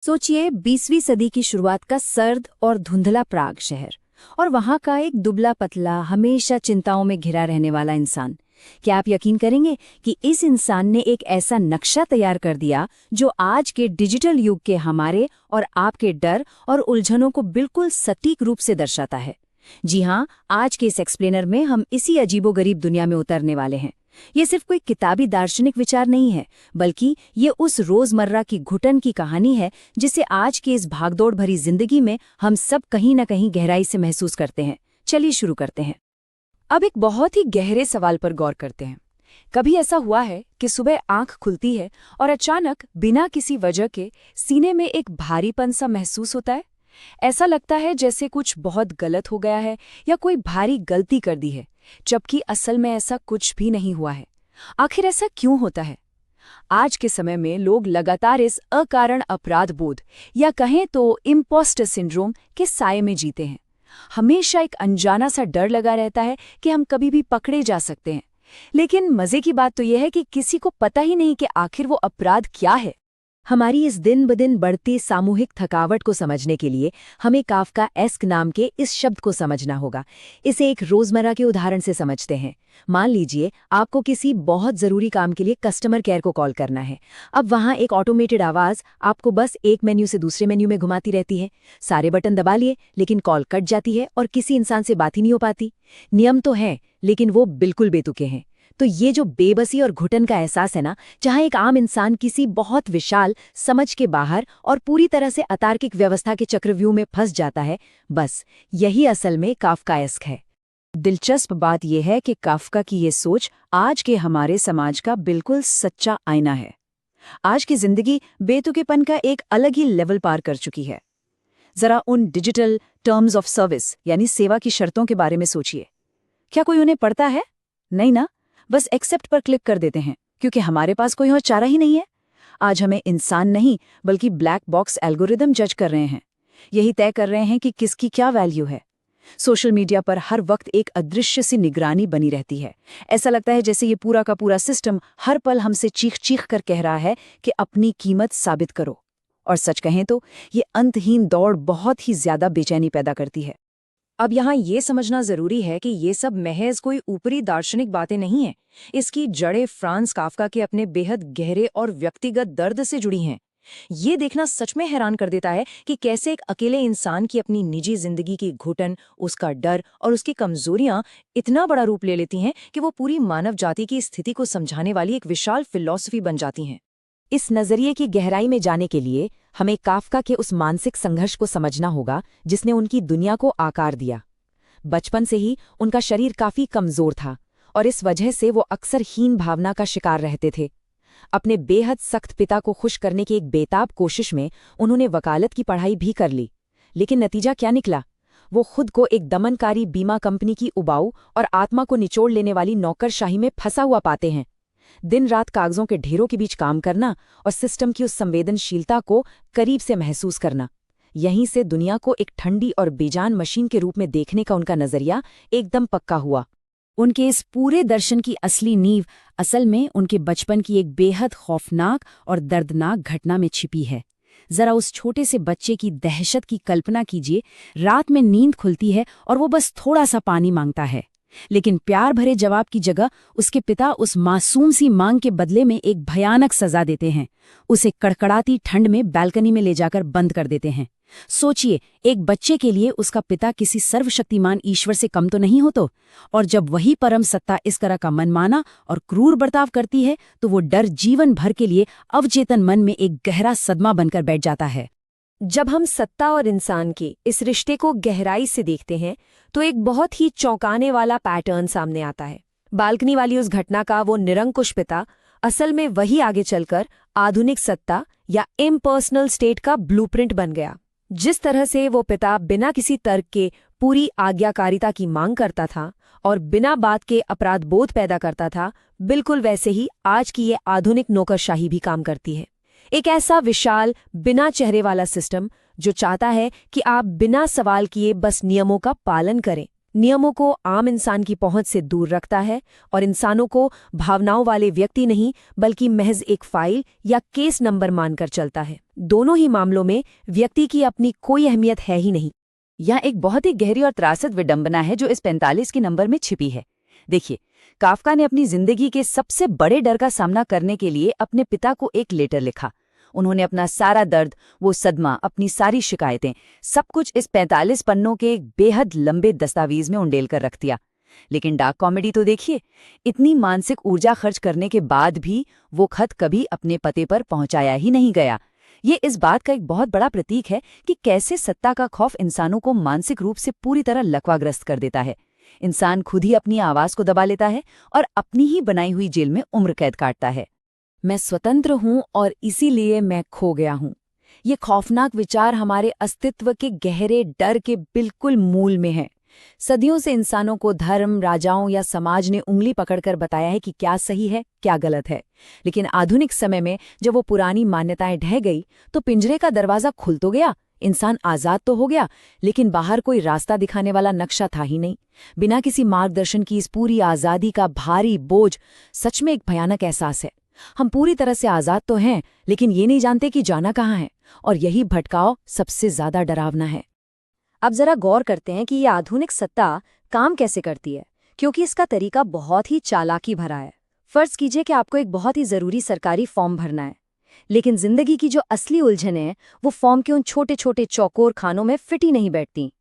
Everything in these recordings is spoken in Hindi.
सोचिए 20वीं सदी की शुरुआत का सर्द और धुंधला प्राग शहर और वहां का एक दुबला पतला हमेशा चिंताओं में घिरा रहने वाला इंसान। क्या आप यकीन करेंगे कि इस इंसान ने एक ऐसा नक्शा तैयार कर दिया जो आज के डिजिटल युग के हमारे और आपके डर और उलझनों को बिल्कुल सटीक रूप से दर्शाता है। जी हाँ, आज के इस एक्सप्लेनर में हम इसी अजीबोगरीब दुनिया में उतरने वाले हैं। ये सिर्फ कोई किताबी दार्शनिक विचार नहीं है, बल्कि ये उस रोजमर्रा की घुटन की कहानी है जिसे आज की इस भागदौड़ भरी जिंदगी में हम सब कहीं न कहीं गहराई से महसूस करते हैं। चलिए शुरू करते हैं। अब एक बहुत ही गहरे सवाल पर गौर करते हैं। कभी ऐसा हुआ है कि सुबह आंख खुलती है और अचानक बिना किसी वजह के सीने में एक भारीपन सा महसूस होता है? ऐसा लगता है जैसे कुछ बहुत गलत हो गया है या कोई भारी गलती कर दी है, जबकि असल में ऐसा कुछ भी नहीं हुआ है। आखिर ऐसा क्यों होता है? आज के समय में लोग लगातार इस अकारण अपराध बोध या कहें तो इम्पोस्टर सिंड्रोम के साये में जीते हैं। हमेशा एक अनजाना सा डर लगा रहता है कि हम कभी भी पकड़े जा सकते हैं। लेकिन मजे की बात तो यह है कि किसी को पता ही नहीं कि आखिर वो अपराध क्या है। हमारी इस दिन ब दिन बढ़ती सामूहिक थकावट को समझने के लिए हमें काफ्काएस्क नाम के इस शब्द को समझना होगा। इसे एक रोजमर्रा के उदाहरण से समझते हैं। मान लीजिए आपको किसी बहुत जरूरी काम के लिए कस्टमर केयर को कॉल करना है। अब वहां एक ऑटोमेटेड आवाज आपको बस एक मेन्यू से दूसरे मेन्यू में घुमाती रहती है। सारे बटन दबा लिए, लेकिन कॉल कट जाती है और किसी इंसान से बात ही नहीं हो पाती। नियम तो हैं, लेकिन वो बिल्कुल बेतुके हैं। तो ये जो बेबसी और घुटन का एहसास है ना, जहां एक आम इंसान किसी बहुत विशाल, समझ के बाहर और पूरी तरह से अतार्किक व्यवस्था के चक्रव्यूह में फंस जाता है, बस यही असल में काफ्काएस्क है। दिलचस्प बात यह है कि काफ्का की ये सोच आज के हमारे समाज का बिल्कुल सच्चा आईना है। आज की जिंदगी बेतुकेपन का एक अलग ही लेवल पार कर चुकी है। जरा उन डिजिटल टर्म्स ऑफ सर्विस यानी सेवा की शर्तों के बारे में सोचिए। क्या कोई उन्हें पढ़ता है? नहीं ना, बस एक्सेप्ट पर क्लिक कर देते हैं, क्योंकि हमारे पास कोई और चारा ही नहीं है। आज हमें इंसान नहीं बल्कि ब्लैक बॉक्स एल्गोरिदम जज कर रहे हैं। यही तय कर रहे हैं कि किसकी क्या वैल्यू है। सोशल मीडिया पर हर वक्त एक अदृश्य सी निगरानी बनी रहती है। ऐसा लगता है जैसे ये पूरा का पूरा सिस्टम हर पल हमसे चीख चीख कर कह रहा है कि अपनी कीमत साबित करो। और सच कहें तो ये अंतहीन दौड़ बहुत ही ज्यादा बेचैनी पैदा करती है। अब यहाँ ये समझना जरूरी है कि ये सब महज कोई ऊपरी दार्शनिक बातें नहीं हैं। इसकी जड़ें फ्रांस काफ्का के अपने बेहद गहरे और व्यक्तिगत दर्द से जुड़ी हैं। ये देखना सच में हैरान कर देता है कि कैसे एक अकेले इंसान की अपनी निजी जिंदगी की घुटन, उसका डर और उसकी कमजोरियां इतना बड़ा रूप ले लेती हैं कि वो पूरी मानव जाति की स्थिति को समझाने वाली एक विशाल फिलॉसफी बन जाती हैं। इस नजरिए की गहराई में जाने के लिए हमें काफ्का के उस मानसिक संघर्ष को समझना होगा जिसने उनकी दुनिया को आकार दिया। बचपन से ही उनका शरीर काफी कमजोर था और इस वजह से वो अक्सर हीन भावना का शिकार रहते थे। अपने बेहद सख्त पिता को खुश करने की एक बेताब कोशिश में उन्होंने वकालत की पढ़ाई भी कर ली, लेकिन नतीजा क्या निकला? वो खुद को एक दमनकारी बीमा कंपनी की उबाऊ और आत्मा को निचोड़ लेने वाली नौकरशाही में फंसा हुआ पाते हैं। दिन रात कागजों के ढेरों के बीच काम करना और सिस्टम की उस संवेदनशीलता को करीब से महसूस करना, यहीं से दुनिया को एक ठंडी और बेजान मशीन के रूप में देखने का उनका नजरिया एकदम पक्का हुआ। उनके इस पूरे दर्शन की असली नींव असल में उनके बचपन की एक बेहद खौफनाक और दर्दनाक घटना में छिपी है। जरा उस छोटे से बच्चे की दहशत की कल्पना कीजिए। रात में नींद खुलती है और वो बस थोड़ा सा पानी मांगता है, लेकिन प्यार भरे जवाब की जगह उसके पिता उस मासूम सी मांग के बदले में एक भयानक सजा देते हैं। उसे कड़कड़ाती ठंड में बालकनी में ले जाकर बंद कर देते हैं। सोचिए, एक बच्चे के लिए उसका पिता किसी सर्वशक्तिमान ईश्वर से कम तो नहीं हो तो? और जब वही परम सत्ता इस तरह का मनमाना और क्रूर बर्ताव करती है तो वो डर जीवन भर के लिए अवचेतन मन में एक गहरा सदमा बनकर बैठ जाता है। जब हम सत्ता और इंसान के इस रिश्ते को गहराई से देखते हैं तो एक बहुत ही चौंकाने वाला पैटर्न सामने आता है। बालकनी वाली उस घटना का वो निरंकुश पिता असल में वही आगे चलकर आधुनिक सत्ता या इम्पर्सनल स्टेट का ब्लूप्रिंट बन गया। जिस तरह से वो पिता बिना किसी तर्क के पूरी आज्ञाकारिता की मांग करता था और बिना बात के अपराध बोध पैदा करता था, बिल्कुल वैसे ही आज की ये आधुनिक नौकरशाही भी काम करती है। एक ऐसा विशाल, बिना चेहरे वाला सिस्टम जो चाहता है कि आप बिना सवाल किए बस नियमों का पालन करें। नियमों को आम इंसान की पहुंच से दूर रखता है और इंसानों को भावनाओं वाले व्यक्ति नहीं बल्कि महज एक फाइल या केस नंबर मानकर चलता है। दोनों ही मामलों में व्यक्ति की अपनी कोई अहमियत है ही नहीं। यह एक बहुत ही गहरी और त्रासद विडंबना है जो इस 45 के नंबर में छिपी है। देखिए, काफका ने अपनी जिंदगी के सबसे बड़े डर का सामना करने के लिए अपने पिता को एक लेटर लिखा। उन्होंने अपना सारा दर्द, वो सदमा, अपनी सारी शिकायतें, सब कुछ इस 45 पन्नों के एक बेहद लंबे दस्तावेज में उंडेल कर रख दिया। लेकिन डार्क कॉमेडी तो देखिए, इतनी मानसिक ऊर्जा खर्च करने के बाद भी वो खत कभी अपने पते पर पहुंचाया ही नहीं गया। ये इस बात का एक बहुत बड़ा प्रतीक है कि कैसे सत्ता का खौफ इंसानों को मानसिक रूप से पूरी तरह लकवाग्रस्त कर देता है। इंसान खुद ही अपनी आवाज को दबा लेता है और अपनी ही बनाई हुई जेल में उम्र कैद काटता है। मैं स्वतंत्र हूं और इसीलिए मैं खो गया हूं। ये खौफनाक विचार हमारे अस्तित्व के गहरे डर के बिल्कुल मूल में है। सदियों से इंसानों को धर्म, राजाओं या समाज ने उंगली पकड़कर बताया है कि क्या सही है, क्या गलत है। लेकिन आधुनिक समय में जब वो पुरानी मान्यताएं ढह गई तो पिंजरे का दरवाजा खुल तो गया, इंसान आजाद तो हो गया, लेकिन बाहर कोई रास्ता दिखाने वाला नक्शा था ही नहीं। बिना किसी मार्गदर्शन की इस पूरी आजादी का भारी बोझ सच में एक भयानक एहसास है। हम पूरी तरह से आजाद तो हैं, लेकिन ये नहीं जानते कि जाना कहाँ है, और यही भटकाव सबसे ज्यादा डरावना है। अब जरा गौर करते हैं कि ये आधुनिक सत्ता काम कैसे करती है, क्योंकि इसका तरीका बहुत ही चालाकी भरा है। फर्ज कीजिए कि आपको एक बहुत ही जरूरी सरकारी फॉर्म भरना है, लेकिन जिंदगी की जो असली उलझनें हैं वो फॉर्म के उन छोटे छोटे चौकोर खानों में फिट ही नहीं बैठती।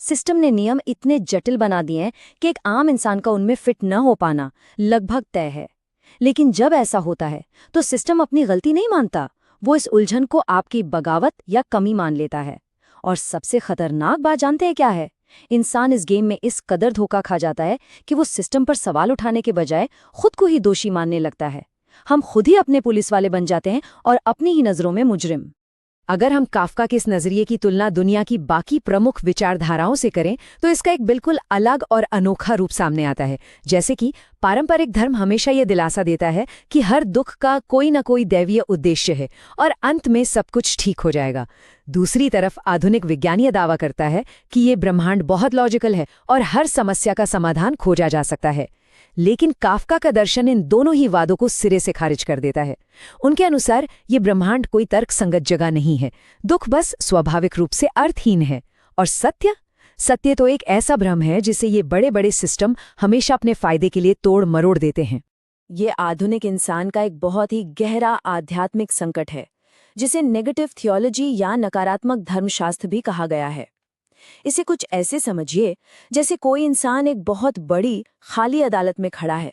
सिस्टम ने नियम इतने जटिल बना दिए हैं कि एक आम इंसान का उनमें फिट न हो पाना लगभग तय है। लेकिन जब ऐसा होता है तो सिस्टम अपनी गलती नहीं मानता, वो इस उलझन को आपकी बगावत या कमी मान लेता है। और सबसे खतरनाक बात जानते हैं क्या है? इंसान इस गेम में इस कदर धोखा खा जाता है कि वो सिस्टम पर सवाल उठाने के बजाय खुद को ही दोषी मानने लगता है। हम खुद ही अपने पुलिस वाले बन जाते हैं और अपनी ही नजरों में मुजरिम। अगर हम काफका के इस नजरिए की तुलना दुनिया की बाकी प्रमुख विचारधाराओं से करें तो इसका एक बिल्कुल अलग और अनोखा रूप सामने आता है। जैसे कि पारंपरिक धर्म हमेशा ये दिलासा देता है कि हर दुख का कोई न कोई दैवीय उद्देश्य है और अंत में सब कुछ ठीक हो जाएगा। दूसरी तरफ आधुनिक विज्ञान ये दावा करता है कि ये ब्रह्मांड बहुत लॉजिकल है और हर समस्या का समाधान खोजा जा सकता है। लेकिन काफका का दर्शन इन दोनों ही वादों को सिरे से खारिज कर देता है। उनके अनुसार ये ब्रह्मांड कोई तर्कसंगत जगह नहीं है, दुख बस स्वाभाविक रूप से अर्थहीन है। और सत्य तो एक ऐसा भ्रम है जिसे ये बड़े बड़े सिस्टम हमेशा अपने फायदे के लिए तोड़ मरोड़ देते हैं। ये आधुनिक इंसान का एक बहुत ही गहरा आध्यात्मिक संकट है, जिसे नेगेटिव थियोलॉजी या नकारात्मक धर्मशास्त्र भी कहा गया है। इसे कुछ ऐसे समझिए जैसे कोई इंसान एक बहुत बड़ी खाली अदालत में खड़ा है।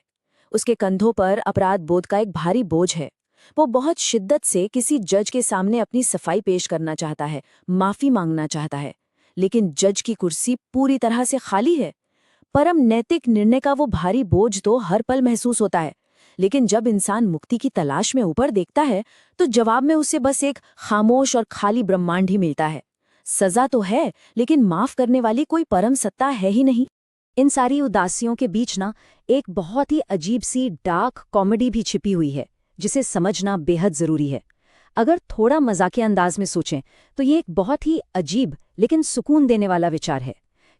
उसके कंधों पर अपराध बोध का एक भारी बोझ है। वो बहुत शिद्दत से किसी जज के सामने अपनी सफाई पेश करना चाहता है, माफी मांगना चाहता है, लेकिन जज की कुर्सी पूरी तरह से खाली है। परम नैतिक निर्णय का वो भारी बोझ तो हर पल महसूस होता है, लेकिन जब इंसान मुक्ति की तलाश में ऊपर देखता है तो जवाब में उसे बस एक खामोश और खाली ब्रह्मांड ही मिलता है। सजा तो है, लेकिन माफ करने वाली कोई परम सत्ता है ही नहीं। इन सारी उदासियों के बीच ना एक बहुत ही अजीब सी डार्क कॉमेडी भी छिपी हुई है, जिसे समझना बेहद जरूरी है। अगर थोड़ा मजाकिया अंदाज में सोचें तो ये एक बहुत ही अजीब लेकिन सुकून देने वाला विचार है।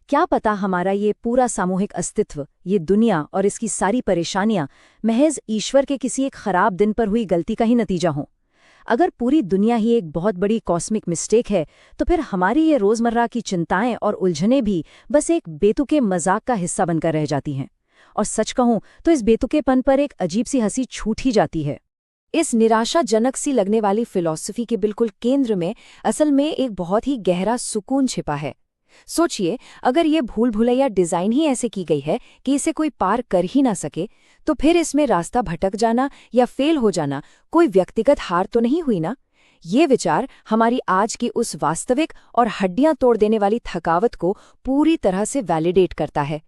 क्या पता हमारा ये पूरा सामूहिक अस्तित्व, ये दुनिया और इसकी सारी परेशानियां महज ईश्वर के किसी एक खराब दिन पर हुई गलती का ही नतीजा हों। अगर पूरी दुनिया ही एक बहुत बड़ी कॉस्मिक मिस्टेक है तो फिर हमारी ये रोजमर्रा की चिंताएं और उलझनें भी बस एक बेतुके मजाक का हिस्सा बनकर रह जाती हैं। और सच कहूं तो इस बेतुकेपन पर एक अजीब सी हंसी छूट ही जाती है। इस निराशाजनक सी लगने वाली फिलॉसफी के बिल्कुल केंद्र में असल में एक बहुत ही गहरा सुकून छिपा है। सोचिए, अगर ये भूल भुलैया डिजाइन ही ऐसे की गई है कि इसे कोई पार कर ही ना सके, तो फिर इसमें रास्ता भटक जाना या फेल हो जाना कोई व्यक्तिगत हार तो नहीं हुई ना। ये विचार हमारी आज की उस वास्तविक और हड्डियां तोड़ देने वाली थकावट को पूरी तरह से वैलिडेट करता है।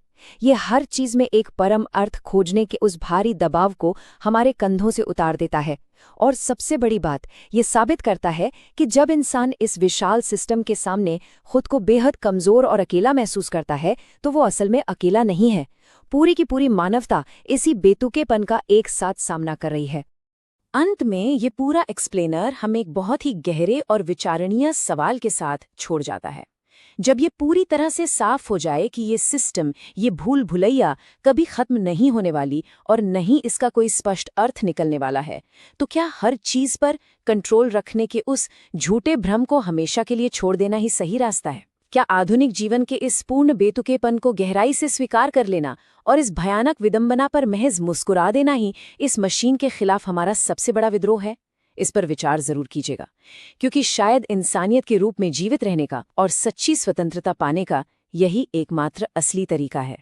ये हर चीज में एक परम अर्थ खोजने के उस भारी दबाव को हमारे कंधों से उतार देता है। और सबसे बड़ी बात, ये साबित करता है कि जब इंसान इस विशाल सिस्टम के सामने खुद को बेहद कमजोर और अकेला महसूस करता है तो वो असल में अकेला नहीं है। पूरी की पूरी मानवता इसी बेतुकेपन का एक साथ सामना कर रही है। अंत में ये पूरा एक्सप्लेनर हमें एक बहुत ही गहरे और विचारणीय सवाल के साथ छोड़ जाता है जब ये पूरी तरह से साफ हो जाए कि ये सिस्टम, ये भूल भुलैया कभी खत्म नहीं होने वाली और नहीं इसका कोई स्पष्ट अर्थ निकलने वाला है, तो क्या हर चीज पर कंट्रोल रखने के उस झूठे भ्रम को हमेशा के लिए छोड़ देना ही सही रास्ता है? क्या आधुनिक जीवन के इस पूर्ण बेतुकेपन को गहराई से स्वीकार कर लेना और इस भयानक विडंबना पर महज मुस्कुरा देना ही इस मशीन के खिलाफ हमारा सबसे बड़ा विद्रोह है? इस पर विचार जरूर कीजिएगा, क्योंकि शायद इंसानियत के रूप में जीवित रहने का और सच्ची स्वतंत्रता पाने का यही एकमात्र असली तरीका है।